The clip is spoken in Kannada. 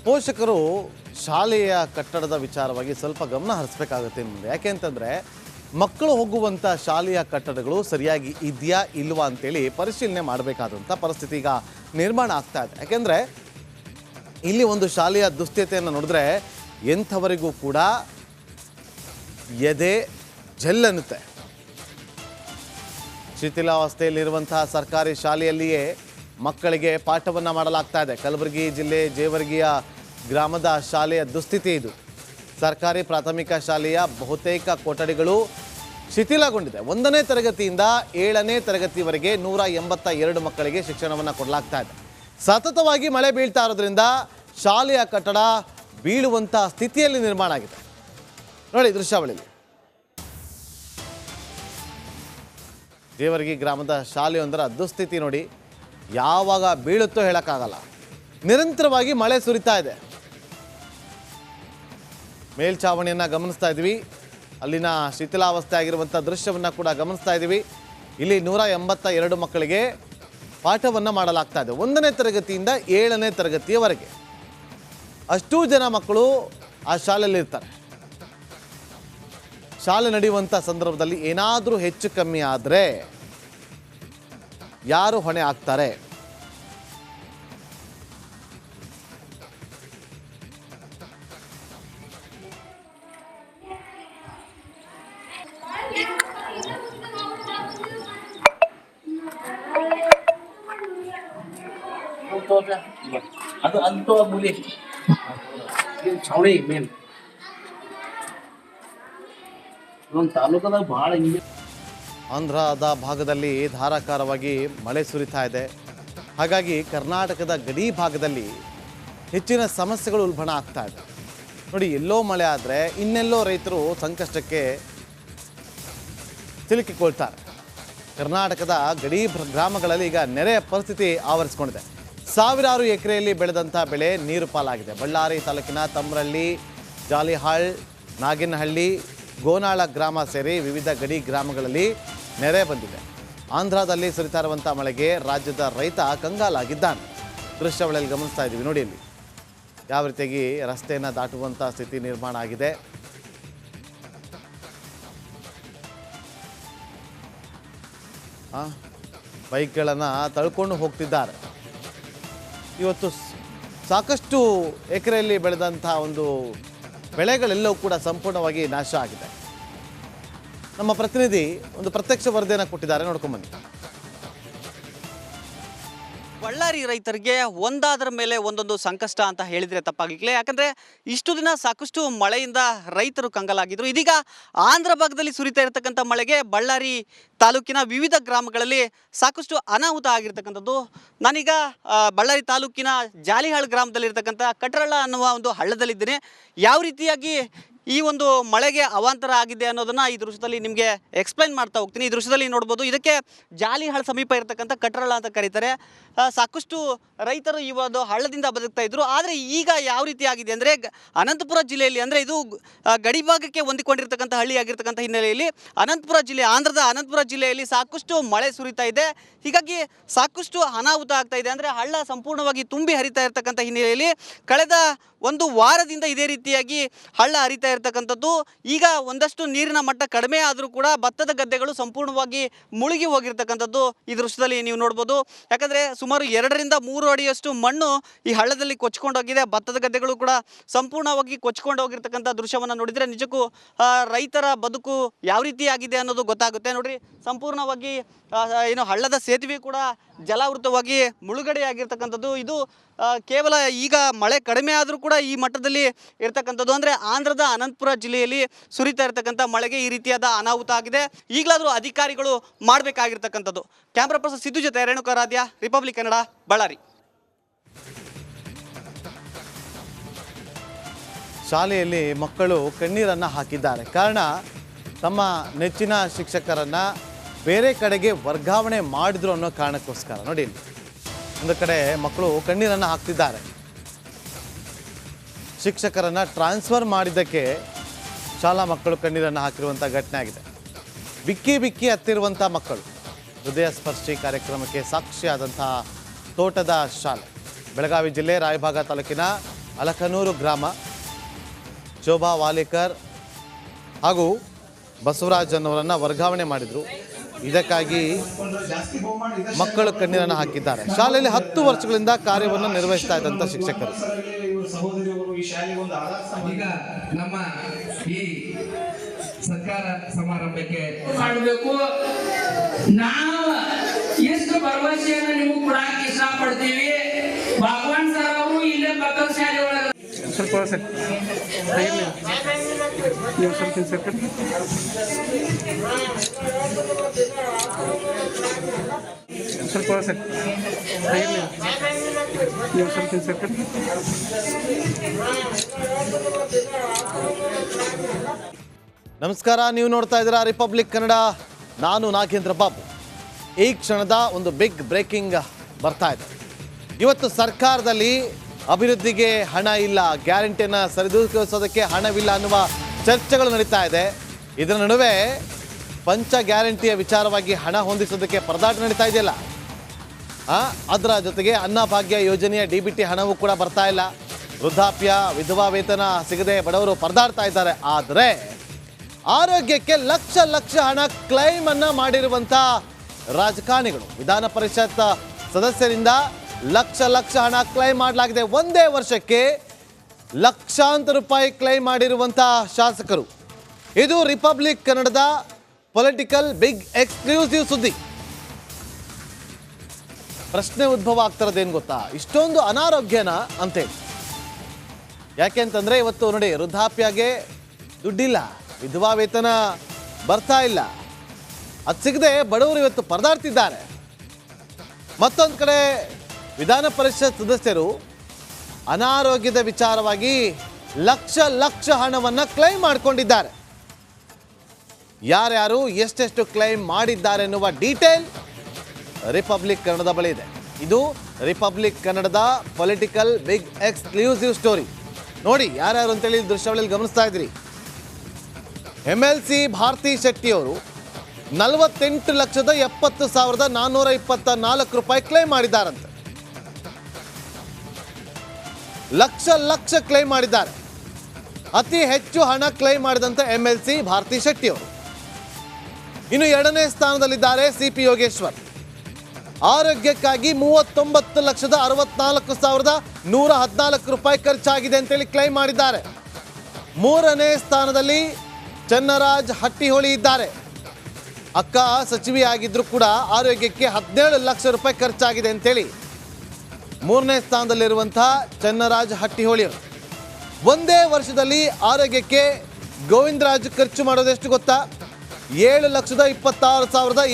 ಪೋಷಕರು ಶಾಲೆಯ ಕಟ್ಟಡದ ವಿಚಾರವಾಗಿ ಸ್ವಲ್ಪ ಗಮನ ಹರಿಸಬೇಕಾಗುತ್ತೆ ಮುಂದೆ. ಯಾಕೆ ಅಂತಂದರೆ ಮಕ್ಕಳು ಹೋಗುವಂಥ ಶಾಲೆಯ ಕಟ್ಟಡಗಳು ಸರಿಯಾಗಿ ಇದೆಯಾ ಇಲ್ವಾ ಅಂತೇಳಿ ಪರಿಶೀಲನೆ ಮಾಡಬೇಕಾದಂಥ ಪರಿಸ್ಥಿತಿ ಈಗ ನಿರ್ಮಾಣ ಆಗ್ತಾ ಇದೆ. ಯಾಕೆಂದರೆ ಇಲ್ಲಿ ಒಂದು ಶಾಲೆಯ ದುಸ್ಥಿತಿಯನ್ನು ನೋಡಿದ್ರೆ ಎಂಥವರಿಗೂ ಕೂಡ ಎದೆ ಜಲ್ಲನ್ನುತ್ತೆ. ಶಿಥಿಲಾವಸ್ಥೆಯಲ್ಲಿರುವಂತಹ ಸರ್ಕಾರಿ ಶಾಲೆಯಲ್ಲಿಯೇ ಮಕ್ಕಳಿಗೆ ಪಾಠವನ್ನು ಮಾಡಲಾಗ್ತಾ ಇದೆ. ಕಲಬುರಗಿ ಜಿಲ್ಲೆ ಜೇವರ್ಗಿಯ ಗ್ರಾಮದ ಶಾಲೆಯ ದುಸ್ಥಿತಿ ಇದು. ಸರ್ಕಾರಿ ಪ್ರಾಥಮಿಕ ಶಾಲೆಯ ಬಹುತೇಕ ಕೊಠಡಿಗಳು ಶಿಥಿಲಗೊಂಡಿದೆ. 1ನೇ ತರಗತಿಯಿಂದ 7ನೇ ತರಗತಿವರೆಗೆ 182 ಮಕ್ಕಳಿಗೆ ಶಿಕ್ಷಣವನ್ನು ಕೊಡಲಾಗ್ತಾ ಇದೆ. ಸತತವಾಗಿ ಮಳೆ ಬೀಳ್ತಾ ಇರೋದ್ರಿಂದ ಶಾಲೆಯ ಕಟ್ಟಡ ಬೀಳುವಂಥ ಸ್ಥಿತಿಯಲ್ಲಿ ನಿರ್ಮಾಣ ಆಗಿದೆ. ನೋಡಿ ದೃಶ್ಯಾವಳಿಯಲ್ಲಿ ಜೇವರ್ಗಿ ಗ್ರಾಮದ ಶಾಲೆಯೊಂದರ ದುಸ್ಥಿತಿ ನೋಡಿ. ಯಾವಾಗ ಬೀಳುತ್ತೋ ಹೇಳೋಕ್ಕಾಗಲ್ಲ. ನಿರಂತರವಾಗಿ ಮಳೆ ಸುರಿತಾ ಇದೆ. ಮೇಲ್ಛಾವಣಿಯನ್ನು ಗಮನಿಸ್ತಾ ಇದ್ವಿ. ಅಲ್ಲಿನ ಶಿಥಿಲಾವಸ್ಥೆ ಆಗಿರುವಂಥ ದೃಶ್ಯವನ್ನು ಕೂಡ ಗಮನಿಸ್ತಾ ಇದ್ದೀವಿ. ಇಲ್ಲಿ 182 ಮಕ್ಕಳಿಗೆ ಪಾಠವನ್ನು ಮಾಡಲಾಗ್ತಾ ಇದೆ. 1ನೇ ತರಗತಿಯಿಂದ 7ನೇ ತರಗತಿಯವರೆಗೆ ಅಷ್ಟೂ ಜನ ಮಕ್ಕಳು ಆ ಶಾಲೆಯಲ್ಲಿರ್ತಾರೆ. ಶಾಲೆ ನಡೆಯುವಂಥ ಸಂದರ್ಭದಲ್ಲಿ ಏನಾದರೂ ಹೆಚ್ಚು ಕಮ್ಮಿ ಆದರೆ ಯಾರು ಹೊಣೆ ಆಗ್ತಾರೆ? ಅದು ಅಂತೋ ಮೂಲಿ ಛಾವಣಿ ಮೇನ್ ನಮ್ಮ ತಾಲೂಕದಾಗ ಭಾಳ ಹಿಂಗೆ. ಆಂಧ್ರದ ಭಾಗದಲ್ಲಿ ಧಾರಾಕಾರವಾಗಿ ಮಳೆ ಸುರಿತಾ ಇದೆ. ಹಾಗಾಗಿ ಕರ್ನಾಟಕದ ಗಡಿ ಭಾಗದಲ್ಲಿ ಹೆಚ್ಚಿನ ಸಮಸ್ಯೆಗಳು ಉಲ್ಬಣ ಆಗ್ತಾ ಇದೆ. ನೋಡಿ, ಎಲ್ಲೋ ಮಳೆ ಆದರೆ ಇನ್ನೆಲ್ಲೋ ರೈತರು ಸಂಕಷ್ಟಕ್ಕೆ ಸಿಲುಕಿಕೊಳ್ತಾರೆ. ಕರ್ನಾಟಕದ ಗಡಿ ಗ್ರಾಮಗಳಲ್ಲಿ ಈಗ ನೆರೆಯ ಪರಿಸ್ಥಿತಿ ಆವರಿಸಿಕೊಂಡಿದೆ. ಸಾವಿರಾರು ಎಕರೆಯಲ್ಲಿ ಬೆಳೆದಂಥ ಬೆಳೆ ನೀರು ಪಾಲಾಗಿದೆ. ಬಳ್ಳಾರಿ ತಾಲೂಕಿನ ತಮ್ರಳ್ಳಿ, ಜಾಲಿಹಾಳ್, ನಾಗಿನಹಳ್ಳಿ, ಗೋನಾಳ ಗ್ರಾಮ ಸೇರಿ ವಿವಿಧ ಗಡಿ ಗ್ರಾಮಗಳಲ್ಲಿ ನೆರೆ ಬಂದಿದೆ. ಆಂಧ್ರದಲ್ಲಿ ಸುರಿತಾ ಇರುವಂಥ ಮಳೆಗೆ ರಾಜ್ಯದ ರೈತ ಕಂಗಾಲಾಗಿದ್ದಾನೆ. ದೃಶ್ಯಾವಳಿಯಲ್ಲಿ ಗಮನಿಸ್ತಾ ಇದ್ದೀವಿ ನೋಡಿ. ಇಲ್ಲಿ ಯಾವ ರೀತಿಯಾಗಿ ರಸ್ತೆಯನ್ನು ದಾಟುವಂಥ ಸ್ಥಿತಿ ನಿರ್ಮಾಣ ಆಗಿದೆ. ಬೈಕ್ಗಳನ್ನು ತಳ್ಕೊಂಡು ಹೋಗ್ತಿದ್ದಾರೆ. ಇವತ್ತು ಸಾಕಷ್ಟು ಎಕರೆಯಲ್ಲಿ ಬೆಳೆದಂಥ ಒಂದು ಬೆಳೆಗಳೆಲ್ಲವೂ ಕೂಡ ಸಂಪೂರ್ಣವಾಗಿ ನಾಶ ಆಗಿದೆ. ನಮ್ಮ ಪ್ರತಿನಿಧಿ ಒಂದು ಪ್ರತ್ಯಕ್ಷ ವರದಿಯನ್ನು ಕೊಟ್ಟಿದ್ದಾರೆ, ನೋಡ್ಕೊಂಬನ್ನಿ. ಬಳ್ಳಾರಿ ರೈತರಿಗೆ ಒಂದಾದ್ರ ಮೇಲೆ ಒಂದೊಂದು ಸಂಕಷ್ಟ ಅಂತ ಹೇಳಿದರೆ ತಪ್ಪಾಗಲಿಕ್ಕಿಲ್ಲ. ಯಾಕಂದರೆ ಇಷ್ಟು ದಿನ ಸಾಕಷ್ಟು ಮಳೆಯಿಂದ ರೈತರು ಕಂಗಾಲಾಗಿದ್ದರು. ಇದೀಗ ಆಂಧ್ರ ಭಾಗದಲ್ಲಿ ಸುರಿತಾ ಇರತಕ್ಕಂಥ ಮಳೆಗೆ ಬಳ್ಳಾರಿ ತಾಲೂಕಿನ ವಿವಿಧ ಗ್ರಾಮಗಳಲ್ಲಿ ಸಾಕಷ್ಟು ಅನಾಹುತ ಆಗಿರ್ತಕ್ಕಂಥದ್ದು. ನಾನೀಗ ಬಳ್ಳಾರಿ ತಾಲೂಕಿನ ಜಾಲಿಹಾಳ್ ಗ್ರಾಮದಲ್ಲಿರ್ತಕ್ಕಂಥ ಕಟ್ರಳ್ಳ ಅನ್ನುವ ಒಂದು ಹಳ್ಳದಲ್ಲಿದ್ದೇನೆ. ಯಾವ ರೀತಿಯಾಗಿ ಈ ಒಂದು ಮಳೆಗೆ ಅವಾಂತರ ಆಗಿದೆ ಅನ್ನೋದನ್ನು ಈ ದೃಶ್ಯದಲ್ಲಿ ನಿಮಗೆ ಎಕ್ಸ್ಪ್ಲೈನ್ ಮಾಡ್ತಾ ಹೋಗ್ತೀನಿ. ಈ ದೃಶ್ಯದಲ್ಲಿ ನೋಡ್ಬೋದು, ಇದಕ್ಕೆ ಜಾಲಿಹಾಳ್ ಸಮೀಪ ಇರತಕ್ಕಂಥ ಕಟ್ರಳ್ಳ ಅಂತ ಕರೀತಾರೆ. ಸಾಕಷ್ಟು ರೈತರು ಈ ಒಂದು ಹಳ್ಳದಿಂದ ಬದುಕ್ತಾ ಇದ್ರು. ಆದರೆ ಈಗ ಯಾವ ರೀತಿ ಆಗಿದೆ ಅಂದರೆ ಅನಂತಪುರ ಜಿಲ್ಲೆಯಲ್ಲಿ, ಅಂದರೆ ಇದು ಗಡಿ ಭಾಗಕ್ಕೆ ಹೊಂದಿಕೊಂಡಿರ್ತಕ್ಕಂಥ ಹಳ್ಳಿ ಆಗಿರ್ತಕ್ಕಂಥ ಹಿನ್ನೆಲೆಯಲ್ಲಿ ಅನಂತಪುರ ಜಿಲ್ಲೆ, ಆಂಧ್ರದ ಅನಂತಪುರ ಜಿಲ್ಲೆಯಲ್ಲಿ ಸಾಕಷ್ಟು ಮಳೆ ಸುರಿತಾ ಇದೆ. ಹೀಗಾಗಿ ಸಾಕಷ್ಟು ಅನಾಹುತ ಆಗ್ತಾ ಇದೆ. ಅಂದರೆ ಹಳ್ಳ ಸಂಪೂರ್ಣವಾಗಿ ತುಂಬಿ ಹರಿತಾ ಇರತಕ್ಕಂಥ ಹಿನ್ನೆಲೆಯಲ್ಲಿ ಕಳೆದ ಒಂದು ವಾರದಿಂದ ಇದೇ ರೀತಿಯಾಗಿ ಹಳ್ಳ ಹರಿತಾ ಇರತಕ್ಕಂಥದ್ದು. ಈಗ ಒಂದಷ್ಟು ನೀರಿನ ಮಟ್ಟ ಕಡಿಮೆ ಆದರೂ ಕೂಡ ಭತ್ತದ ಗದ್ದೆಗಳು ಸಂಪೂರ್ಣವಾಗಿ ಮುಳುಗಿ ಹೋಗಿರ್ತಕ್ಕಂಥದ್ದು ಈ ದೃಶ್ಯದಲ್ಲಿ ನೀವು ನೋಡ್ಬೋದು. ಯಾಕಂದರೆ ಸುಮಾರು 2 ರಿಂದ 3 ಅಡಿಯಷ್ಟು ಮಣ್ಣು ಈ ಹಳ್ಳದಲ್ಲಿ ಕೊಚ್ಕೊಂಡೋಗಿದೆ. ಭತ್ತದ ಗದ್ದೆಗಳು ಕೂಡ ಸಂಪೂರ್ಣವಾಗಿ ಕೊಚ್ಕೊಂಡು ಹೋಗಿರ್ತಕ್ಕಂಥ ದೃಶ್ಯವನ್ನು ನೋಡಿದರೆ ನಿಜಕ್ಕೂ ರೈತರ ಬದುಕು ಯಾವ ರೀತಿ ಆಗಿದೆ ಅನ್ನೋದು ಗೊತ್ತಾಗುತ್ತೆ. ನೋಡ್ರಿ, ಸಂಪೂರ್ಣವಾಗಿ ಏನು ಹಳ್ಳದ ಸೇತುವೆ ಕೂಡ ಜಲಾವೃತವಾಗಿ ಮುಳುಗಡೆಯಾಗಿರ್ತಕ್ಕಂಥದ್ದು. ಇದು ಕೇವಲ ಈಗ ಮಳೆ ಕಡಿಮೆ ಆದರೂ ಕೂಡ ಈ ಮಟ್ಟದಲ್ಲಿ ಇರ್ತಕ್ಕಂಥದ್ದು. ಅಂದರೆ ಆಂಧ್ರದ ಅನಂತಪುರ ಜಿಲ್ಲೆಯಲ್ಲಿ ಸುರಿತಾ ಇರತಕ್ಕಂಥ ಮಳೆಗೆ ಈ ರೀತಿಯಾದ ಅನಾಹುತ ಆಗಿದೆ. ಈಗಲಾದರೂ ಅಧಿಕಾರಿಗಳು ಮಾಡಬೇಕಾಗಿರ್ತಕ್ಕಂಥದ್ದು. ಕ್ಯಾಮ್ರಾ ಪರ್ಸನ್ ಸಿದ್ದು ಜೊತೆ ರೇಣುಕಾರಾಧ್ಯ, ರಿಪಬ್ಲಿಕ್ ಕನ್ನಡ, ಬಳ್ಳಾರಿ. ಶಾಲೆಯಲ್ಲಿ ಮಕ್ಕಳು ಕಣ್ಣೀರನ್ನು ಹಾಕಿದ್ದಾರೆ. ಕಾರಣ, ತಮ್ಮ ನೆಚ್ಚಿನ ಶಿಕ್ಷಕರನ್ನು ಬೇರೆ ಕಡೆಗೆ ವರ್ಗಾವಣೆ ಮಾಡಿದ್ರು ಅನ್ನೋ ಕಾರಣಕ್ಕೋಸ್ಕರ. ನೋಡಿ, ಒಂದು ಕಡೆ ಮಕ್ಕಳು ಕಣ್ಣೀರನ್ನು ಹಾಕ್ತಿದ್ದಾರೆ. ಶಿಕ್ಷಕರನ್ನು ಟ್ರಾನ್ಸ್ಫರ್ ಮಾಡಿದ್ದಕ್ಕೆ ಶಾಲಾ ಮಕ್ಕಳು ಕಣ್ಣೀರನ್ನು ಹಾಕಿರುವಂಥ ಘಟನೆ ಆಗಿದೆ. ಬಿಕ್ಕಿ ಬಿಕ್ಕಿ ಹತ್ತಿರುವಂಥ ಮಕ್ಕಳು. ಹೃದಯ ಸ್ಪರ್ಶಿ ಕಾರ್ಯಕ್ರಮಕ್ಕೆ ಸಾಕ್ಷಿಯಾದಂಥ ತೋಟದ ಶಾಲೆ. ಬೆಳಗಾವಿ ಜಿಲ್ಲೆ ರಾಯಭಾಗ ತಾಲೂಕಿನ ಅಲಕನೂರು ಗ್ರಾಮ. ಶೋಭಾ ವಾಲೇಕರ್ ಹಾಗೂ ಬಸವರಾಜ್ ಅನ್ನೋರನ್ನು ವರ್ಗಾವಣೆ ಮಾಡಿದರು. ಇದಕ್ಕಾಗಿ ಮಕ್ಕಳು ಕಣ್ಣೀರನ್ನು ಹಾಕಿದ್ದಾರೆ. ಶಾಲೆಯಲ್ಲಿ 10 ವರ್ಷಗಳಿಂದ ಕಾರ್ಯವನ್ನು ನಿರ್ವಹಿಸ್ತಾ ಇದ್ದಂಥ ಶಿಕ್ಷಕರು. ಈಗ ನಮ್ಮ ಈ ಸರ್ಕಾರ ಸಮಾರಂಭಕ್ಕೆ ಮಾಡಬೇಕು. ನಾವು ಎಷ್ಟು ಭರವಸೆಯನ್ನು ನಿಮಗೆ ಕೊಡಕ್ಕೆ ಇಷ್ಟಪಡ್ತೀವಿ. ಭಗವಾನ್ ಸರ್ ಅವರು ಇಲ್ಲೇ ಪಕ್ಕದ ಶಾಲೆ ಒಳಗೆ ಸ್ವಲ್ಪ ಸರ್ ನೀವು ಸ್ವಲ್ಪ ಸರ್ ಸ್ವಲ್ಪ ಸರ್ ನೀವು ಸ್ವಲ್ಪ ಸರ್ ನಮಸ್ಕಾರ, ನೀವು ನೋಡ್ತಾ ಇದ್ದೀರಾ ರಿಪಬ್ಲಿಕ್ ಕನ್ನಡ. ನಾನು ನಾಗೇಂದ್ರ ಬಾಬು. ಈ ಕ್ಷಣದ ಒಂದು ಬಿಗ್ ಬ್ರೇಕಿಂಗ್ ಬರ್ತಾ ಇದೆ. ಇವತ್ತು ಸರ್ಕಾರದಲ್ಲಿ ಅಭಿವೃದ್ಧಿಗೆ ಹಣ ಇಲ್ಲ, ಗ್ಯಾರಂಟಿಯನ್ನು ಸರಿದೂಗಿಸೋದಕ್ಕೆ ಹಣವಿಲ್ಲ ಅನ್ನುವ ಚರ್ಚೆಗಳು ನಡೀತಾ ಇದೆ. ಇದರ ನಡುವೆ ಪಂಚ ಗ್ಯಾರಂಟಿಯ ವಿಚಾರವಾಗಿ ಹಣ ಹೊಂದಿಸೋದಕ್ಕೆ ಪರದಾಟ ನಡೀತಾ ಇದೆಯಲ್ಲ, ಅದರ ಜೊತೆಗೆ ಅನ್ನಭಾಗ್ಯ ಯೋಜನೆಯ DBT ಹಣವೂ ಕೂಡ ಬರ್ತಾ ಇಲ್ಲ. ವೃದ್ಧಾಪ್ಯ, ವಿಧವಾ ವೇತನ ಸಿಗದೆ ಬಡವರು ಪರದಾಡ್ತಾ ಇದ್ದಾರೆ. ಆದರೆ ಆರೋಗ್ಯಕ್ಕೆ ಲಕ್ಷ ಲಕ್ಷ ಹಣ ಕ್ಲೈಮ್ ಅನ್ನ ಮಾಡಿರುವಂಥ ರಾಜಕಾರಣಿಗಳು, ವಿಧಾನ ಪರಿಷತ್ ಸದಸ್ಯರಿಂದ ಲಕ್ಷ ಲಕ್ಷ ಹಣ ಕ್ಲೈಮ್ ಮಾಡಲಾಗಿದೆ. ಒಂದೇ ವರ್ಷಕ್ಕೆ ಲಕ್ಷಾಂತರ ರೂಪಾಯಿ ಕ್ಲೈಮ್ ಮಾಡಿರುವಂಥ ಶಾಸಕರು. ಇದು ರಿಪಬ್ಲಿಕ್ ಕನ್ನಡದ ಪೊಲಿಟಿಕಲ್ ಬಿಗ್ ಎಕ್ಸ್ಕ್ಲೂಸಿವ್ ಸುದ್ದಿ. ಪ್ರಶ್ನೆ ಉದ್ಭವ ಆಗ್ತಿರೋದೇನು ಗೊತ್ತಾ, ಇಷ್ಟೊಂದು ಅನಾರೋಗ್ಯನ ಅಂತೇಳಿ. ಯಾಕೆಂತಂದರೆ ಇವತ್ತು ನೋಡಿ, ವೃದ್ಧಾಪ್ಯಗೆ ದುಡ್ಡಿಲ್ಲ, ವಿಧವಾ ವೇತನ ಬರ್ತಾ ಇಲ್ಲ, ಅದು ಸಿಗದೆ ಬಡವರು ಇವತ್ತು ಪರದಾಡ್ತಿದ್ದಾರೆ. ಮತ್ತೊಂದು ಕಡೆ ವಿಧಾನ ಪರಿಷತ್ ಸದಸ್ಯರು ಅನಾರೋಗ್ಯದ ವಿಚಾರವಾಗಿ ಲಕ್ಷ ಲಕ್ಷ ಹಣವನ್ನು ಕ್ಲೈಮ್ ಮಾಡಿಕೊಂಡಿದ್ದಾರೆ. ಯಾರ್ಯಾರು ಎಷ್ಟೆಷ್ಟು ಕ್ಲೈಮ್ ಮಾಡಿದ್ದಾರೆ ಎನ್ನುವ ಡೀಟೇಲ್ ರಿಪಬ್ಲಿಕ್ ಕನ್ನಡದ ಬಳಿ ಇದೆ. ಇದು ರಿಪಬ್ಲಿಕ್ ಕನ್ನಡದ ಪೊಲಿಟಿಕಲ್ ಬಿಗ್ ಎಕ್ಸ್ಕ್ಲೂಸಿವ್ ಸ್ಟೋರಿ. ನೋಡಿ ಯಾರ್ಯಾರು ಅಂತೇಳಿ ದೃಶ್ಯಾವಳಿಯಲ್ಲಿ ಗಮನಿಸ್ತಾ ಇದ್ರಿ. MLC ಭಾರತಿ ಶೆಟ್ಟಿಯವರು 48,70,424 ರೂಪಾಯಿ ಕ್ಲೈಮ್ ಮಾಡಿದ್ದಾರಂತೆ. ಲಕ್ಷ ಲಕ್ಷ ಕ್ಲೈಮ್ ಮಾಡಿದ್ದಾರೆ. ಅತಿ ಹೆಚ್ಚು ಹಣ ಕ್ಲೈಮ್ ಮಾಡಿದಂಥ MLC ಭಾರತಿ ಶೆಟ್ಟಿಯವರು. ಇನ್ನು 2ನೇ ಸ್ಥಾನದಲ್ಲಿದ್ದಾರೆ CP ಯೋಗೇಶ್ವರ್. ಆರೋಗ್ಯಕ್ಕಾಗಿ 39,64,114 ರೂಪಾಯಿ ಖರ್ಚಾಗಿದೆ ಅಂತೇಳಿ ಕ್ಲೈಮ್ ಮಾಡಿದ್ದಾರೆ. 3ನೇ ಸ್ಥಾನದಲ್ಲಿ ಚನ್ನರಾಜ್ ಹಟ್ಟಿಹೊಳಿ ಇದ್ದಾರೆ. ಅಕ್ಕ ಸಚಿವೆ ಆಗಿದ್ರು ಕೂಡ ಆರೋಗ್ಯಕ್ಕೆ 17 ಲಕ್ಷ ರೂಪಾಯಿ ಖರ್ಚಾಗಿದೆ ಅಂತೇಳಿ 3ನೇ ಸ್ಥಾನದಲ್ಲಿರುವಂತಹ ಚನ್ನರಾಜ್ ಹಟ್ಟಿಹೊಳಿಯವರು. ಒಂದೇ ವರ್ಷದಲ್ಲಿ ಆರೋಗ್ಯಕ್ಕೆ ಗೋವಿಂದರಾಜ್ ಖರ್ಚು ಮಾಡೋದೆಷ್ಟು ಗೊತ್ತಾ? 7,26,700